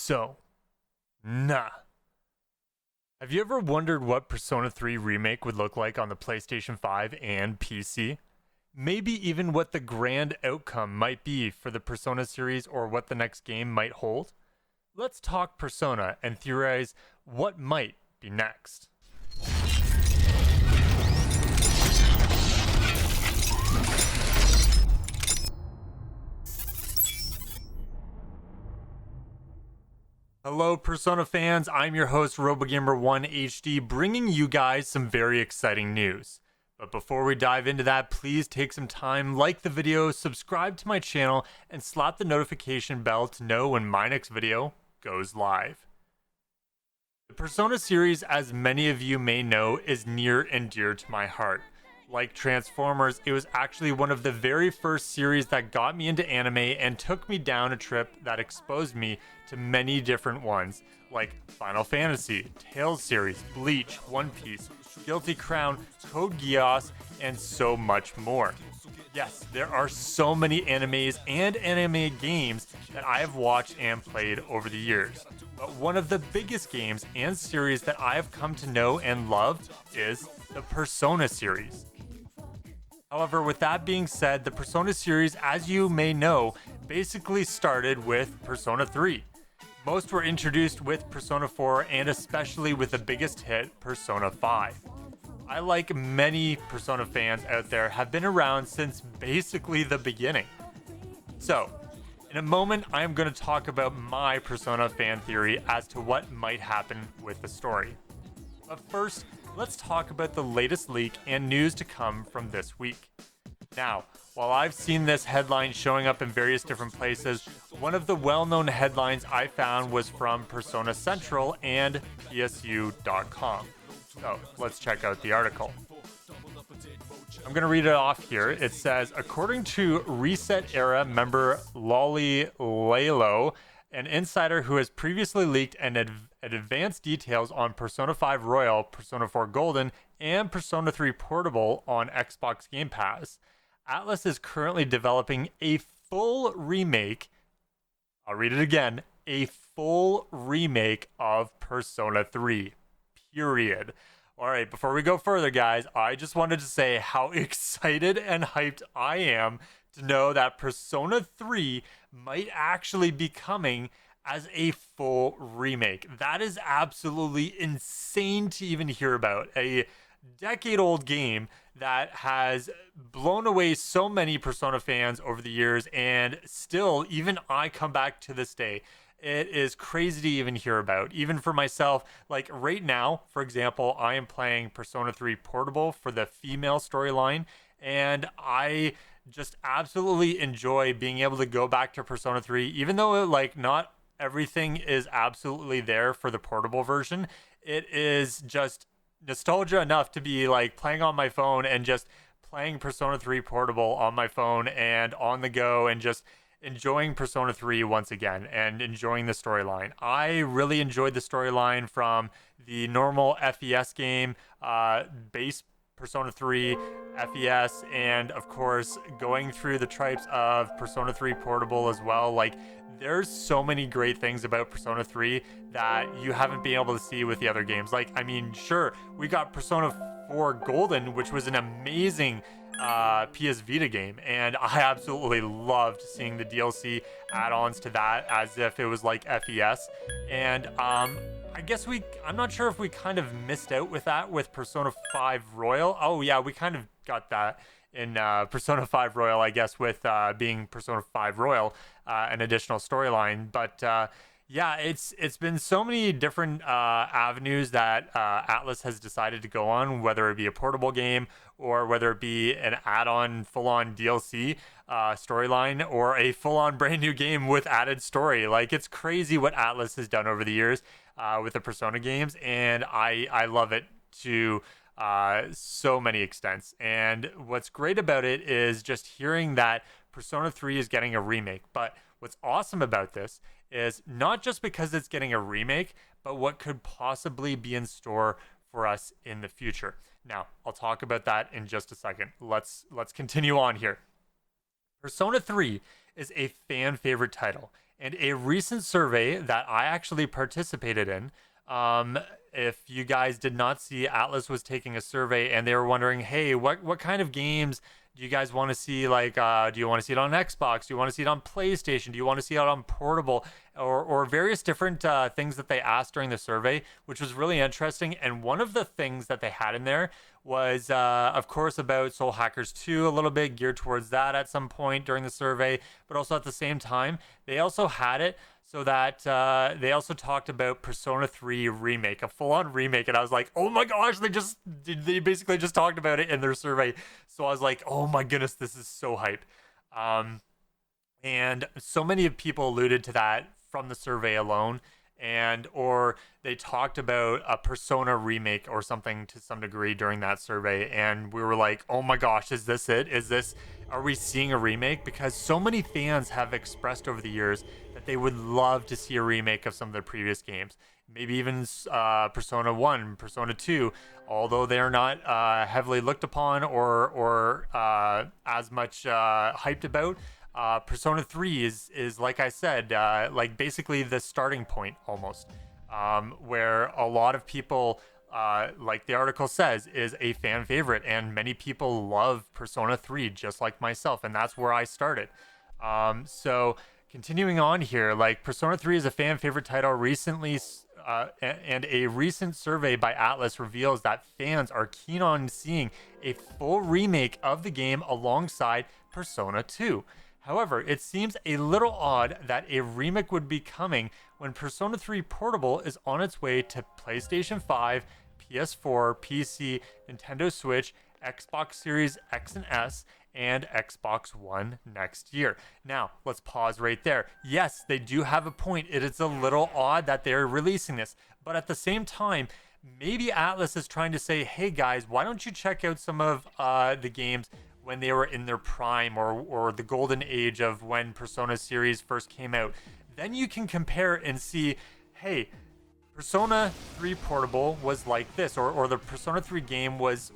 So, nah. Have you ever wondered what Persona 3 Remake would look like on the PlayStation 5 and PC? Maybe even what the grand outcome might be for the Persona series or what the next game might hold? Let's talk Persona and theorize what might be next. Hello, Persona fans. I'm your host, RoboGamer1HD, bringing you guys some very exciting news. But before we dive into that, please take some time, like the video, subscribe to my channel, and slap the notification bell to know when my next video goes live. The Persona series, as many of you may know, is near and dear to my heart. Like Transformers, it was actually one of the very first series that got me into anime and took me down a trip that exposed me to many different ones, like Final Fantasy, Tales series, Bleach, One Piece, Guilty Crown, Code Geass, and so much more. Yes, there are so many animes and anime games that I have watched and played over the years. But one of the biggest games and series that I have come to know and love is the Persona series. However, with that being said, the Persona series, as you may know, basically started with Persona 3. Most were introduced with Persona 4 and especially with the biggest hit, Persona 5. I, like many Persona fans out there, have been around since basically the beginning. So, in a moment, I am going to talk about my Persona fan theory as to what might happen with the story. But first, let's talk about the latest leak and news to come from this week. Now, while I've seen this headline showing up in various different places, one of the well-known headlines I found was from Persona Central and PSU.com. So, let's check out the article. I'm going to read it off here. It says, according to Reset Era member Lolly Lalo, an insider who has previously leaked advanced details on Persona 5 Royal, Persona 4 Golden, and Persona 3 Portable on Xbox Game Pass, Atlus is currently developing a full remake. I'll read it again. A full remake of Persona 3. Period. All right, before we go further, guys, I just wanted to say how excited and hyped I am to know that Persona 3 might actually be coming as a full remake. That is absolutely insane to even hear about. A decade-old game that has blown away so many Persona fans over the years, and still, even I come back to this day. It is crazy to even hear about. Even for myself, like right now, for example, I am playing Persona 3 Portable for the female storyline, and I just absolutely enjoy being able to go back to Persona 3, even though like not everything is absolutely there for the portable version. It is just nostalgia enough to be like playing on my phone and just playing Persona 3 Portable on my phone and on the go and just enjoying Persona 3 once again and enjoying the storyline. I really enjoyed the storyline from the normal FES game, base Persona 3 FES, and of course going through the types of Persona 3 Portable as well. Like, there's so many great things about Persona 3 that you haven't been able to see with the other games. Like, I mean, sure, we got Persona 4 Golden, which was an amazing PS Vita game, and I absolutely loved seeing the DLC add-ons to that as if it was like FES. And I guess I'm not sure if we kind of missed out with that with Persona 5 Royal. Oh yeah, we kind of got that in Persona 5 Royal, I guess, with being Persona 5 Royal, an additional storyline. But yeah, it's been so many different avenues that Atlus has decided to go on, whether it be a portable game or whether it be an add-on full-on DLC storyline or a full-on brand new game with added story. Like, it's crazy what Atlus has done over the years with the Persona games, and I love it to so many extents. And what's great about it is just hearing that Persona 3 is getting a remake. But what's awesome about this is not just because it's getting a remake, but what could possibly be in store for us in the future. Now, I'll talk about that in just a second. Let's continue on here. Persona 3 is a fan favorite title. And a recent survey that I actually participated in, if you guys did not see, Atlus was taking a survey and they were wondering, hey, what kind of games do you guys want to see? Like, do you want to see it on Xbox? Do you want to see it on PlayStation? Do you want to see it on portable? Or various different things that they asked during the survey, which was really interesting. And one of the things that they had in there was, of course, about Soul Hackers 2, a little bit geared towards that at some point during the survey. But also at the same time, they also had it so that they also talked about Persona 3 Remake, a full-on remake. And I was like, oh my gosh, they basically just talked about it in their survey. So I was like, oh my goodness, this is so hype. And so many people alluded to that from the survey alone, and or they talked about a Persona remake or something to some degree during that survey, and we were like, oh my gosh, is this it? Are we seeing a remake? Because so many fans have expressed over the years that they would love to see a remake of some of their previous games, maybe even Persona 1, Persona 2, although they're not heavily looked upon or as much hyped about. Persona 3 is like I said, like basically the starting point almost, where a lot of people, like the article says, is a fan favorite, and many people love Persona 3 just like myself, and that's where I started. So continuing on here, like Persona 3 is a fan favorite title recently, and a recent survey by Atlus reveals that fans are keen on seeing a full remake of the game alongside Persona 2. However, it seems a little odd that a remake would be coming when Persona 3 Portable is on its way to PlayStation 5, PS4, PC, Nintendo Switch, Xbox Series X and S, and Xbox One next year. Now, let's pause right there. Yes, they do have a point. It is a little odd that they're releasing this, but at the same time, maybe Atlus is trying to say, hey guys, why don't you check out some of the games when they were in their prime, or the golden age of when Persona series first came out. Then you can compare and see, hey, Persona 3 Portable was like this, or the Persona 3 game was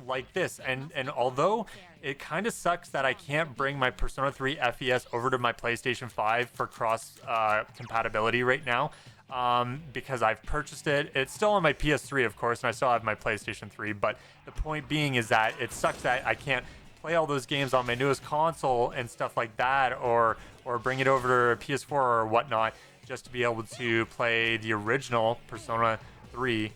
like this. And although it kind of sucks that I can't bring my Persona 3 FES over to my PlayStation 5 for cross compatibility right now, because I've purchased it. It's still on my PS3, of course, and I still have my PlayStation 3. But the point being is that it sucks that I can't play all those games on my newest console and stuff like that, or bring it over to PS4 or whatnot, just to be able to play the original Persona 3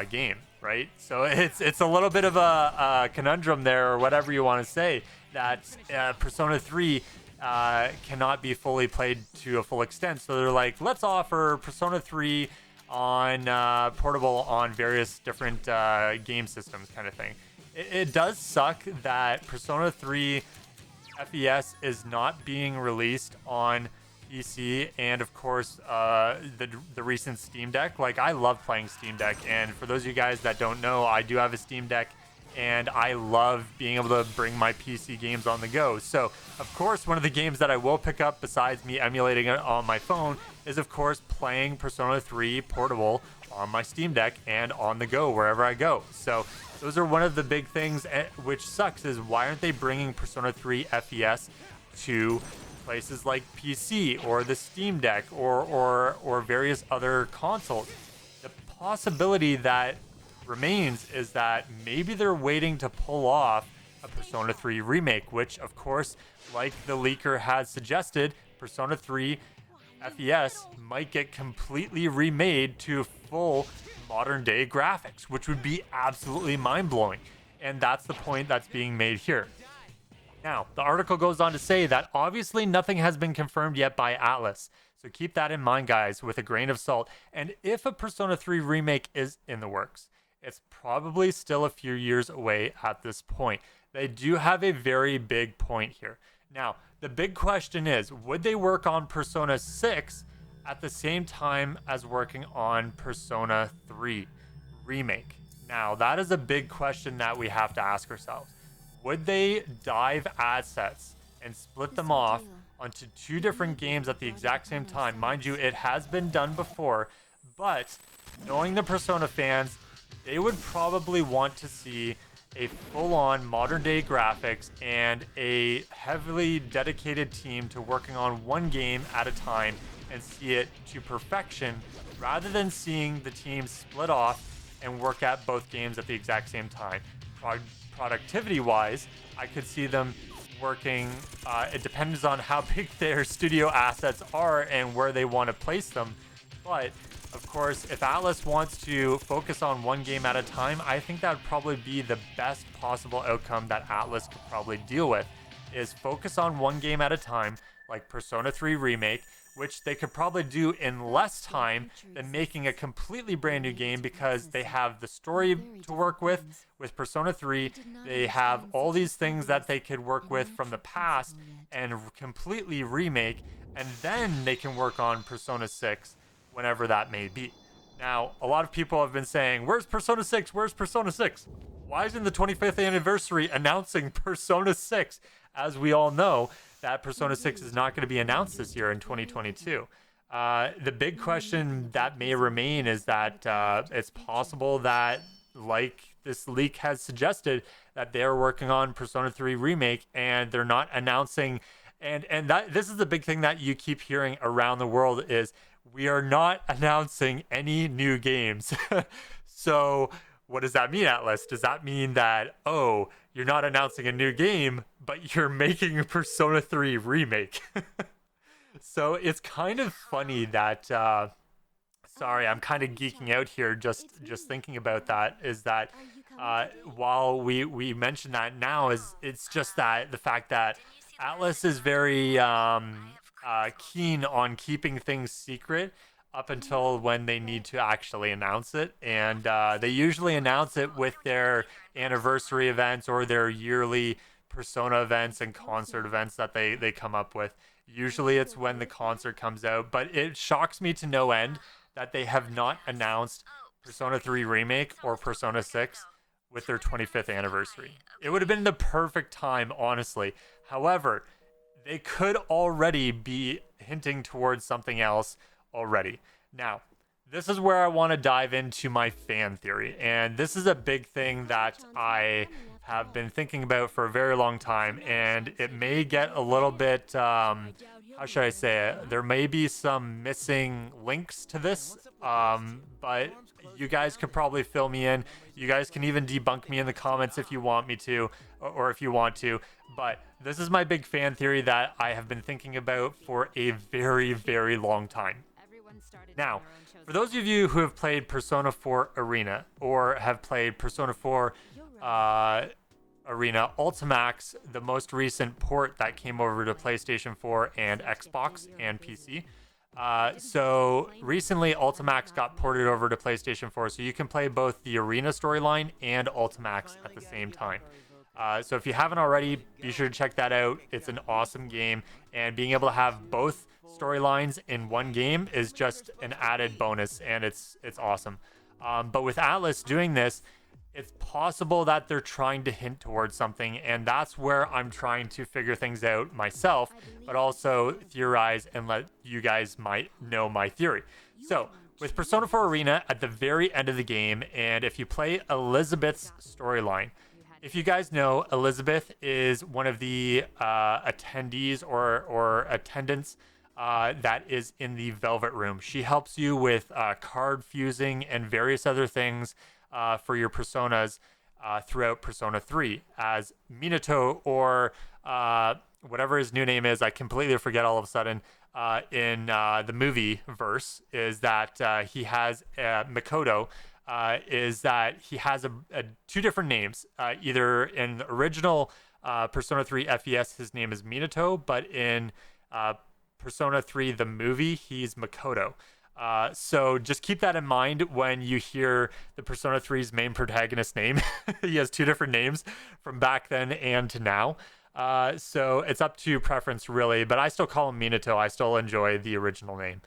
game, right? So it's a little bit of a conundrum there, or whatever you want to say, that Persona 3 cannot be fully played to a full extent. So they're like, let's offer Persona 3 on portable on various different game systems, kind of thing. It does suck that Persona 3 FES is not being released on PC, and of course the recent Steam Deck. Like, I love playing Steam Deck, and for those of you guys that don't know, I do have a Steam Deck, and I love being able to bring my PC games on the go. So of course, one of the games that I will pick up besides me emulating it on my phone is of course playing Persona 3 Portable on my Steam Deck and on the go wherever I go. So those are one of the big things, which sucks, is why aren't they bringing Persona 3 FES to places like PC or the Steam Deck or various other consoles? The possibility that remains is that maybe they're waiting to pull off a Persona 3 remake, which of course, like the leaker has suggested, Persona 3 FES might get completely remade to full modern day graphics, which would be absolutely mind-blowing. And that's the point that's being made here. Now, the article goes on to say that obviously nothing has been confirmed yet by Atlus, so keep that in mind, guys, with a grain of salt. And if a Persona 3 remake is in the works, it's probably still a few years away at this point. They do have a very big point here. Now, the big question is, would they work on Persona 6 at the same time as working on Persona 3 Remake? Now, that is a big question that we have to ask ourselves. Would they dive assets and split them off onto two different games at the exact same time? Mind you, it has been done before, but knowing the Persona fans, they would probably want to see a full-on modern-day graphics and a heavily dedicated team to working on one game at a time and see it to perfection, rather than seeing the team split off and work at both games at the exact same time. Productivity-wise, I could see them working. It depends on how big their studio assets are and where they want to place them. But of course, if Atlus wants to focus on one game at a time, I think that would probably be the best possible outcome that Atlus could probably deal with, is focus on one game at a time, like Persona 3 Remake, which they could probably do in less time than making a completely brand new game, because they have the story to work with Persona 3. They have all these things that they could work with from the past and completely remake, and then they can work on Persona 6 whenever that may be. Now, a lot of people have been saying, where's Persona 6? Where's Persona 6? Why isn't the 25th anniversary announcing Persona 6? As we all know, that Persona 6 is not going to be announced this year in 2022. The big question that may remain is that it's possible that, like this leak has suggested, that they're working on Persona 3 Remake and they're not announcing. And that this is the big thing that you keep hearing around the world is, we are not announcing any new games. So what does that mean, Atlus? Does that mean that, oh, you're not announcing a new game, but you're making a Persona 3 Remake? So it's kind of funny that, sorry, I'm kind of geeking out here just thinking about that, is that while we mention that now, it's just that the fact that Atlus is very keen on keeping things secret up until when they need to actually announce it, and they usually announce it with their anniversary events or their yearly Persona events and concert events that they come up with. Usually it's when the concert comes out, but it shocks me to no end that they have not announced Persona 3 Remake or Persona 6 with their 25th anniversary. It would have been the perfect time, honestly. However, they could already be hinting towards something else already. Now, this is where I want to dive into my fan theory. And this is a big thing that I have been thinking about for a very long time. And it may get a little bit, how should I say it? There may be some missing links to this. But you guys could probably fill me in. You guys can even debunk me in the comments if you want me to, or if you want to. But this is my big fan theory that I have been thinking about for a very, very long time. Now, for those of you who have played Persona 4 Arena or have played Persona 4 Arena Ultimax, the most recent port that came over to PlayStation 4 and Xbox and PC. So recently Ultimax got ported over to PlayStation 4, so you can play both the Arena storyline and Ultimax at the same time. So if you haven't already, be sure to check that out. It's an awesome game, and being able to have both storylines in one game is just an added bonus, and it's awesome. But with Atlus doing this, it's possible that they're trying to hint towards something, and that's where I'm trying to figure things out myself, but also theorize and let you guys might know my theory. So with Persona 4 Arena at the very end of the game, and if you play Elizabeth's storyline, if you guys know, Elizabeth is one of the attendees or attendants that is in the Velvet Room. She helps you with card fusing and various other things for your personas throughout Persona 3 as Minato, or whatever his new name is. I completely forget all of a sudden. In the movie verse, is that he has Mikoto. Is that he has two different names. Either in the original Persona 3 FES, his name is Minato, but in Persona 3 the movie, he's Makoto. So just keep that in mind when you hear the Persona 3's main protagonist name. He has two different names from back then and to now. So it's up to preference, really, but I still call him Minato. I still enjoy the original name.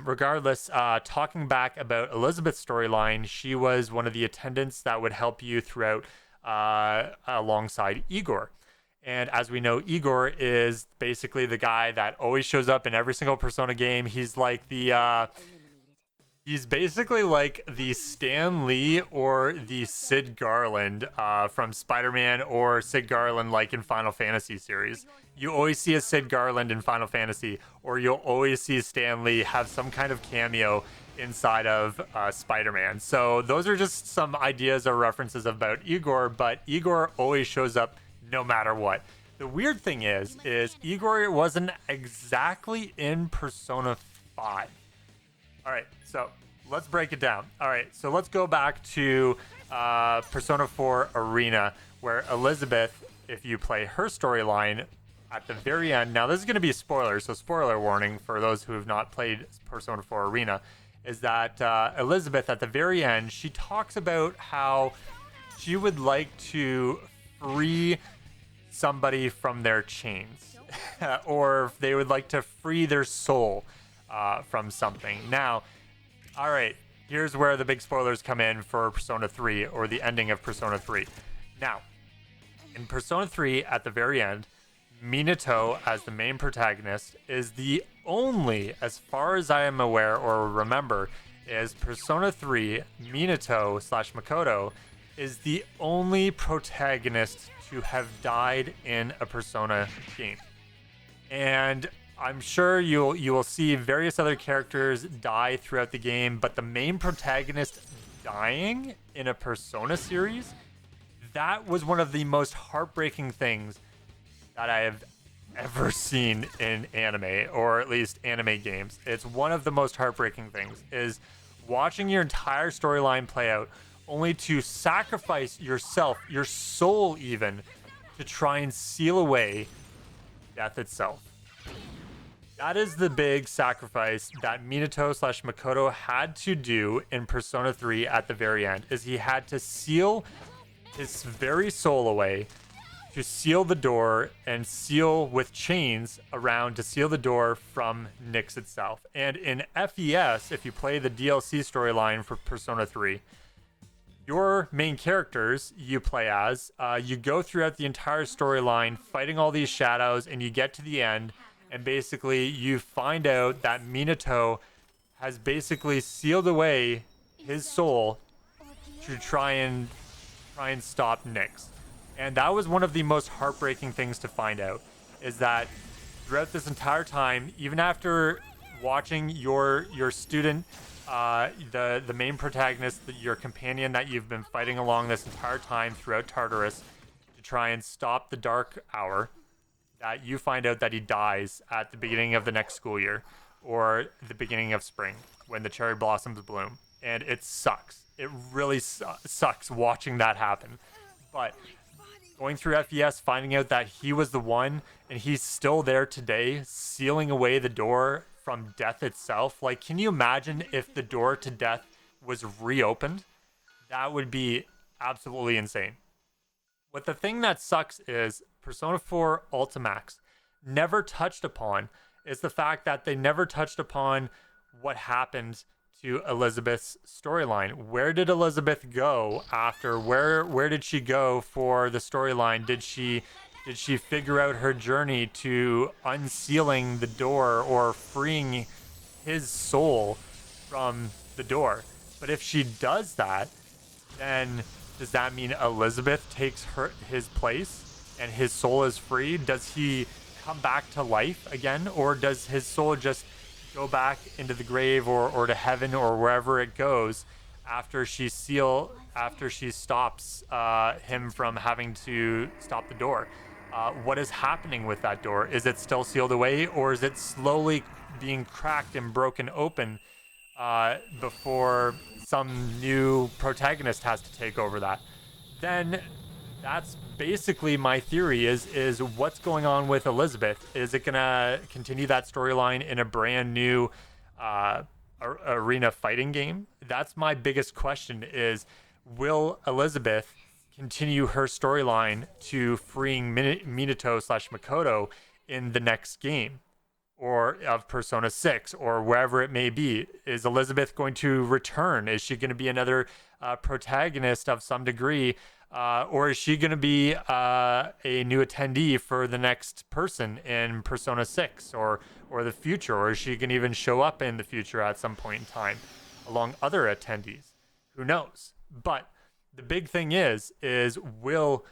Regardless, talking back about Elizabeth's storyline, she was one of the attendants that would help you throughout alongside Igor. And as we know, Igor is basically the guy that always shows up in every single Persona game. He's like the He's basically like the Stan Lee or the Sid Garland from Spider-Man, or Sid Garland like in Final Fantasy series. You always see a Sid Garland in Final Fantasy, or you'll always see Stan Lee have some kind of cameo inside of Spider-Man. So those are just some ideas or references about Igor, but Igor always shows up no matter what. The weird thing is Igor wasn't exactly in Persona 5. All right, so let's break it down. All right, so let's go back to Persona 4 Arena, where Elizabeth, if you play her storyline at the very end, now this is going to be a spoiler, so spoiler warning for those who have not played Persona 4 Arena, is that Elizabeth, at the very end, she talks about how she would like to free somebody from their chains, or they would like to free their soul from something. Now, all right, here's where the big spoilers come in for Persona 3, or the ending of Persona 3. Now, in Persona 3, at the very end, Minato, as the main protagonist, is the only, as far as I am aware or remember, is Persona 3, Minato slash Makoto, is the only protagonist to have died in a Persona game. And I'm sure you will see various other characters die throughout the game, but the main protagonist dying in a Persona series, that was one of the most heartbreaking things that I have ever seen in anime, or at least anime games. It's one of the most heartbreaking things, is watching your entire storyline play out, only to sacrifice yourself, your soul even, to try and seal away death itself. That is the big sacrifice that Minato slash Makoto had to do in Persona 3 at the very end, is he had to seal his very soul away, to seal the door and seal with chains around to seal the door from Nyx itself. And in FES, if you play the DLC storyline for Persona 3, your main characters you play as, you go throughout the entire storyline fighting all these shadows, and you get to the end, and basically you find out that Minato has basically sealed away his soul to try and stop Nyx. And that was one of the most heartbreaking things to find out, is that throughout this entire time, even after watching your student, the main protagonist, your companion that you've been fighting along this entire time throughout Tartarus to try and stop the Dark Hour, that you find out that he dies at the beginning of the next school year, or the beginning of spring when the cherry blossoms bloom. And it sucks. It really sucks watching that happen. But going through FES, finding out that he was the one, and he's still there today, sealing away the door from death itself. Like, can you imagine if the door to death was reopened? That would be absolutely insane. What the thing that sucks is Persona 4 Ultimax never touched upon is the fact that they never touched upon what happened to Elizabeth's storyline. Where did Elizabeth go after? Where did she go for the storyline? Did she figure out her journey to unsealing the door or freeing his soul from the door? But if she does that, then does that mean Elizabeth takes his place and his soul is free? Does he come back to life again, or does his soul just go back into the grave or to heaven or wherever it goes after she stops him from having to stop the door? What is happening with that door? Is it still sealed away, or is it slowly being cracked and broken open before some new protagonist has to take over that? Then that's basically my theory, is what's going on with Elizabeth. Is it gonna continue that storyline in a brand new arena fighting game? That's my biggest question, is will Elizabeth continue her storyline to freeing Minato slash Makoto in the next game, or of Persona 6, or wherever it may be? Is Elizabeth going to return? Is she going to be another protagonist of some degree? Or is she going to be a new attendee for the next person in Persona 6 or the future? Or is she going to even show up in the future at some point in time? A along other attendees. Who knows? But the big thing is will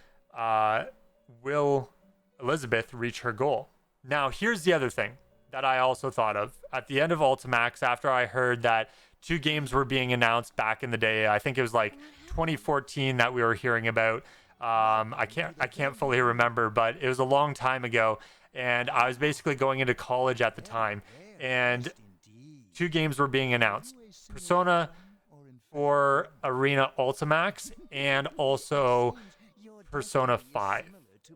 Elizabeth reach her goal? Now, here's the other thing that I also thought of at the end of Ultimax, after I heard that 2 games were being announced back in the day. I think it was like 2014 that we were hearing about. I can't fully remember, but it was a long time ago, and I was basically going into college at the time, and 2 games were being announced: Persona 4 Arena Ultimax and also Persona 5.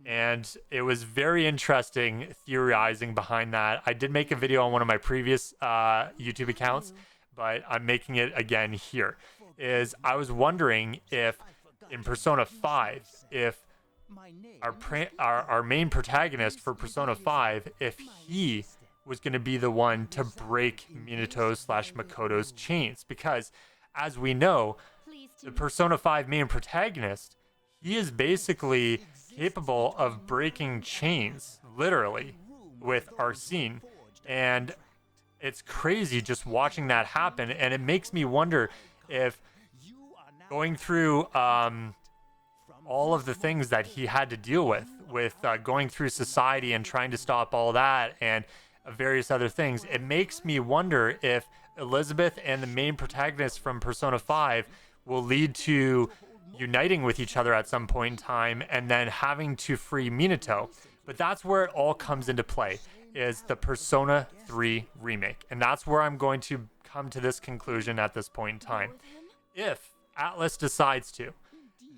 And it was very interesting theorizing behind that. I did make a video on one of my previous YouTube accounts, but I'm making it again here. I was wondering if in Persona 5, if our main protagonist for Persona 5, if he was going to be the one to break Minato/Makoto's chains. Because, as we know, the Persona 5 main protagonist, he is basically capable of breaking chains, literally, with Arsene. And it's crazy just watching that happen, and it makes me wonder if going through all of the things that he had to deal with going through society and trying to stop all that and various other things, it makes me wonder if Elizabeth and the main protagonist from Persona 5 will lead to uniting with each other at some point in time and then having to free Minato. But that's where it all comes into play, is the Persona 3 remake. And that's where I'm going to come to this conclusion at this point in time. If Atlus decides to,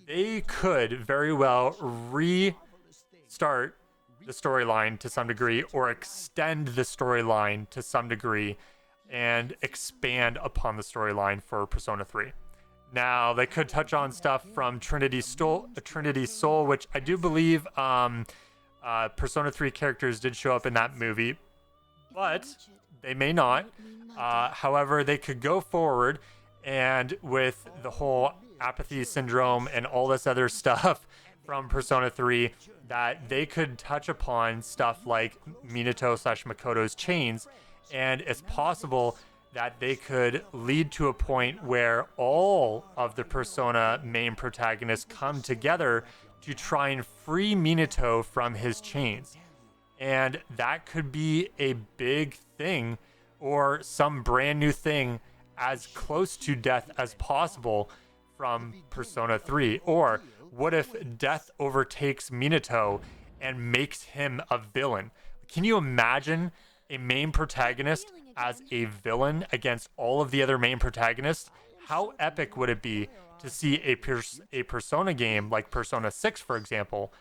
they could very well restart the storyline to some degree, or extend the storyline to some degree and expand upon the storyline for Persona 3. Now, they could touch on stuff from Trinity Soul, which I do believe Persona 3 characters did show up in that movie, but they may not. However, they could go forward, and with the whole apathy syndrome and all this other stuff from Persona 3, that they could touch upon stuff like Minato/Makoto's chains, and it's possible that they could lead to a point where all of the Persona main protagonists come together to try and free Minato from his chains. And that could be a big thing, or some brand new thing as close to death as possible from Persona 3. Or what if death overtakes Minato and makes him a villain? Can you imagine a main protagonist as a villain against all of the other main protagonists? How epic would it be to see a Persona game like Persona 6, for example,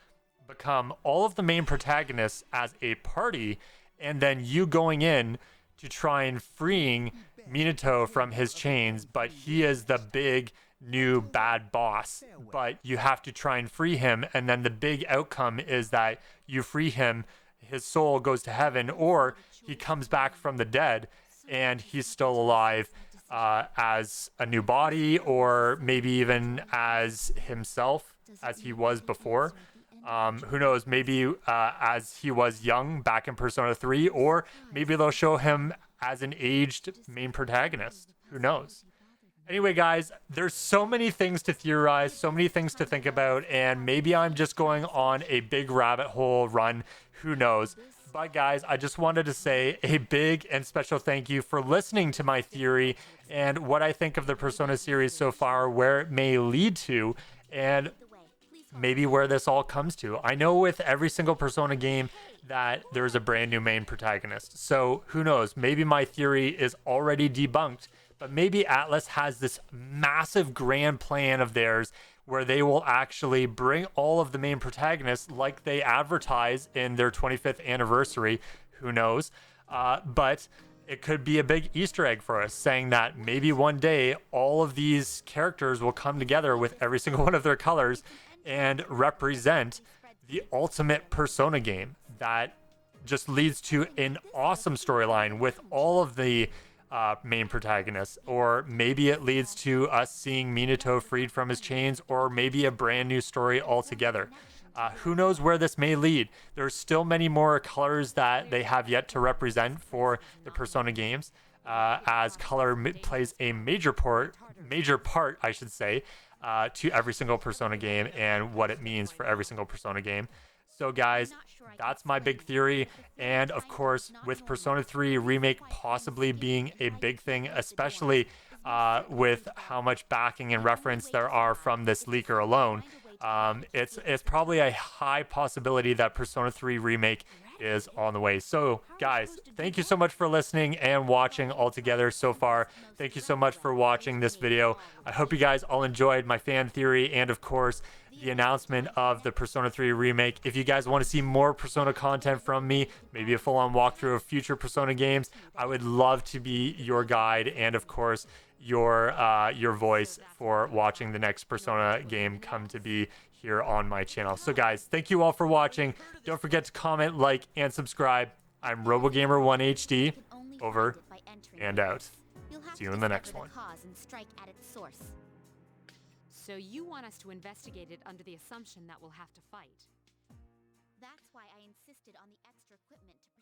become all of the main protagonists as a party, and then you going in to try and freeing Minato from his chains, but he is the big new bad boss, but you have to try and free him, and then the big outcome is that you free him, his soul goes to heaven, or he comes back from the dead and he's still alive as a new body, or maybe even as himself as he was before. Who knows, maybe as he was young back in Persona 3, or maybe they'll show him as an aged main protagonist. Who knows? Anyway, guys, there's so many things to theorize, so many things to think about, and maybe I'm just going on a big rabbit hole run. Who knows? But guys, I just wanted to say a big and special thank you for listening to my theory and what I think of the Persona series so far, where it may lead to, and maybe where this all comes to. I know with every single Persona game that there's a brand new main protagonist. So who knows? Maybe my theory is already debunked, but maybe Atlus has this massive grand plan of theirs where they will actually bring all of the main protagonists like they advertise in their 25th anniversary. Who knows? But it could be a big Easter egg for us, saying that maybe one day all of these characters will come together with every single one of their colors and represent the ultimate Persona game that just leads to an awesome storyline with all of the main protagonists. Or maybe it leads to us seeing Minato freed from his chains, or maybe a brand new story altogether. Who knows where this may lead? There's still many more colors that they have yet to represent for the Persona games. as color plays a major part, I should say, to every single Persona game and what it means for every single Persona game. So guys, that's my big theory. And of course, with Persona 3 Remake possibly being a big thing, especially with how much backing and reference there are from this leaker alone, it's probably a high possibility that Persona 3 Remake is on the way. So guys, thank you so much for listening and watching all together so far. Thank you so much for watching this video. I hope you guys all enjoyed my fan theory and of course the announcement of the Persona 3 Remake. If you guys want to see more Persona content from me, maybe a full-on walkthrough of future Persona games, I would love to be your guide and of course your voice for watching the next Persona game come to be here on my channel. So guys, thank you all for watching. Don't forget to comment, like, and subscribe. I'm RoboGamer1HD, over and out. See you in the next one. So you want us to investigate it under the assumption that we'll have to fight. That's why I insisted on the extra equipment to